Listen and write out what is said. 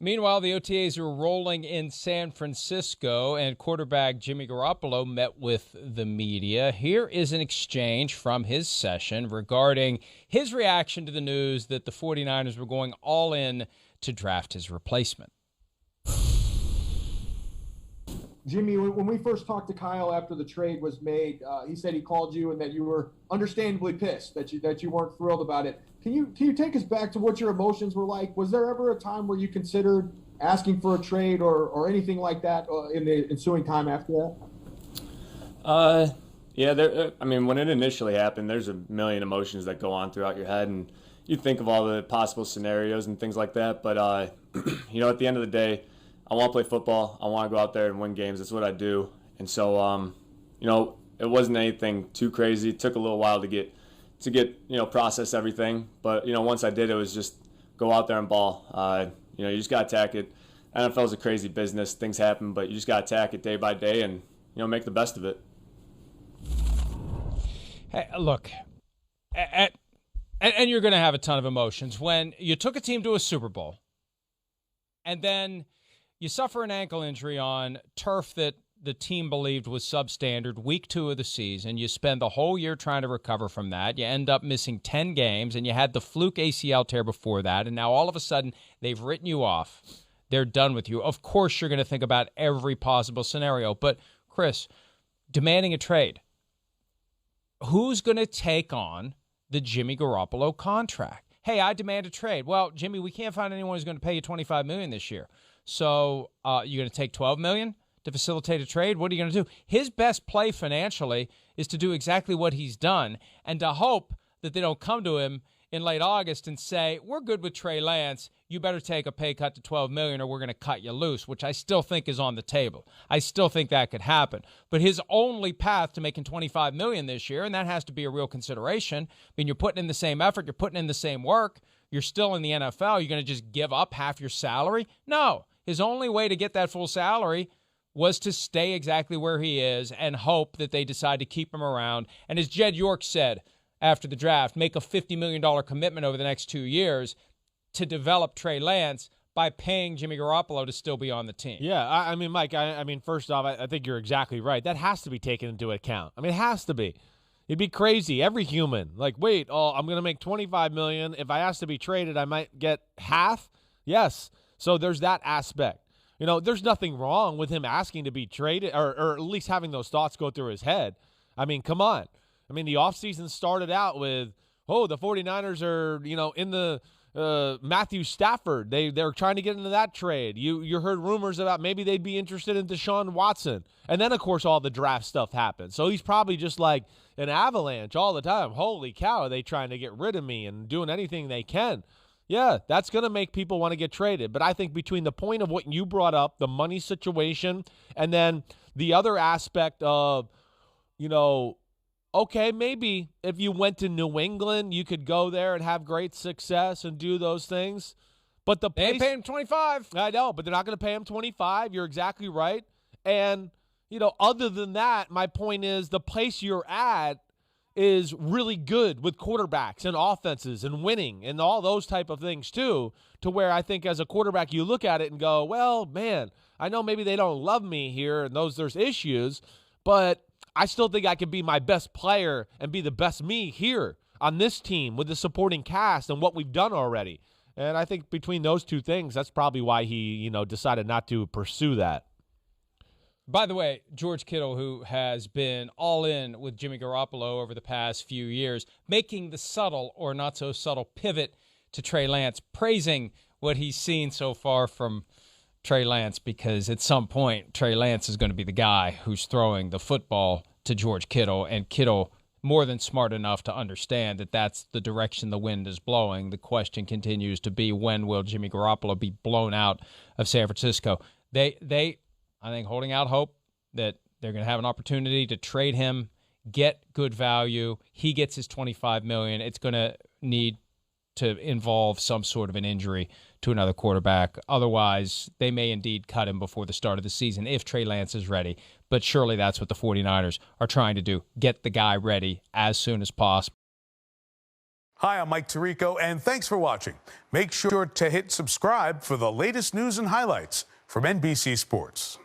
Meanwhile, the OTAs are rolling in San Francisco, and quarterback Jimmy Garoppolo met with the media. Here is an exchange from his session regarding his reaction to the news that the 49ers were going all in to draft his replacement. Jimmy, when we first talked to Kyle after the trade was made, he said he called you and that you were understandably pissed that you weren't thrilled about it. Can you take us back to what your emotions were like? Was there ever a time where you considered asking for a trade or anything like that in the ensuing time after that? Yeah. I mean, when it initially happened, there's a million emotions that go on throughout your head, and you think of all the possible scenarios and things like that. But at the end of the day, I want to play football. I want to go out there and win games. That's what I do. And so, it wasn't anything too crazy. It took a little while to get process everything. But, once I did, it was just go out there and ball. You just got to attack it. NFL is a crazy business. Things happen, but you just got to attack it day by day and, make the best of it. Hey, look, and you're going to have a ton of emotions. When you took a team to a Super Bowl and then you suffer an ankle injury on turf that the team believed was substandard week 2 of the season. You spend the whole year trying to recover from that. You end up missing 10 games, and you had the fluke ACL tear before that, and now all of a sudden they've written you off. They're done with you. Of course you're going to think about every possible scenario. But, Chris, demanding a trade, who's going to take on the Jimmy Garoppolo contract? Hey, I demand a trade. Well, Jimmy, we can't find anyone who's going to pay you $25 million this year. So you're going to take $12 million to facilitate a trade? What are you going to do? His best play financially is to do exactly what he's done and to hope that they don't come to him in late August and say, we're good with Trey Lance. You better take a pay cut to $12 million or we're going to cut you loose, which I still think is on the table. I still think that could happen. But his only path to making $25 million this year, and that has to be a real consideration. I mean, you're putting in the same effort. You're putting in the same work. You're still in the NFL. You're going to just give up half your salary? No. His only way to get that full salary was to stay exactly where he is and hope that they decide to keep him around. And as Jed York said after the draft, make a $50 million commitment over the next 2 years to develop Trey Lance by paying Jimmy Garoppolo to still be on the team. Yeah, I mean, Mike, first off, I think you're exactly right. That has to be taken into account. I mean, it has to be. It'd be crazy. Every human, I'm going to make $25 million. If I ask to be traded, I might get half. Yes. So there's that aspect. There's nothing wrong with him asking to be traded or at least having those thoughts go through his head. I mean, come on. I mean, the offseason started out with, the 49ers are, in the Matthew Stafford. They're trying to get into that trade. You heard rumors about maybe they'd be interested in Deshaun Watson. And then, of course, all the draft stuff happened. So he's probably just like an avalanche all the time. Holy cow, are they trying to get rid of me and doing anything they can? Yeah, that's going to make people want to get traded. But I think between the point of what you brought up, the money situation, and then the other aspect of, okay, maybe if you went to New England, you could go there and have great success and do those things. But they ain't paying him $25. I know, but they're not going to pay him $25. You're exactly right. And, other than that, my point is the place you're at is really good with quarterbacks and offenses and winning and all those type of things too, to where I think as a quarterback you look at it and go, well, man, I know maybe they don't love me here and there's issues, but I still think I can be my best player and be the best me here on this team with the supporting cast and what we've done already. And I think between those two things, that's probably why he, decided not to pursue that. By the way, George Kittle, who has been all in with Jimmy Garoppolo over the past few years, making the subtle or not so subtle pivot to Trey Lance, praising what he's seen so far from Trey Lance, because at some point Trey Lance is going to be the guy who's throwing the football to George Kittle, and Kittle more than smart enough to understand that that's the direction the wind is blowing. The question continues to be, when will Jimmy Garoppolo be blown out of San Francisco? They I think, holding out hope that they're going to have an opportunity to trade him, get good value. He gets his $25 million. It's going to need to involve some sort of an injury to another quarterback. Otherwise, they may indeed cut him before the start of the season if Trey Lance is ready. But surely that's what the 49ers are trying to do, get the guy ready as soon as possible. Hi, I'm Mike Tirico, and thanks for watching. Make sure to hit subscribe for the latest news and highlights from NBC Sports.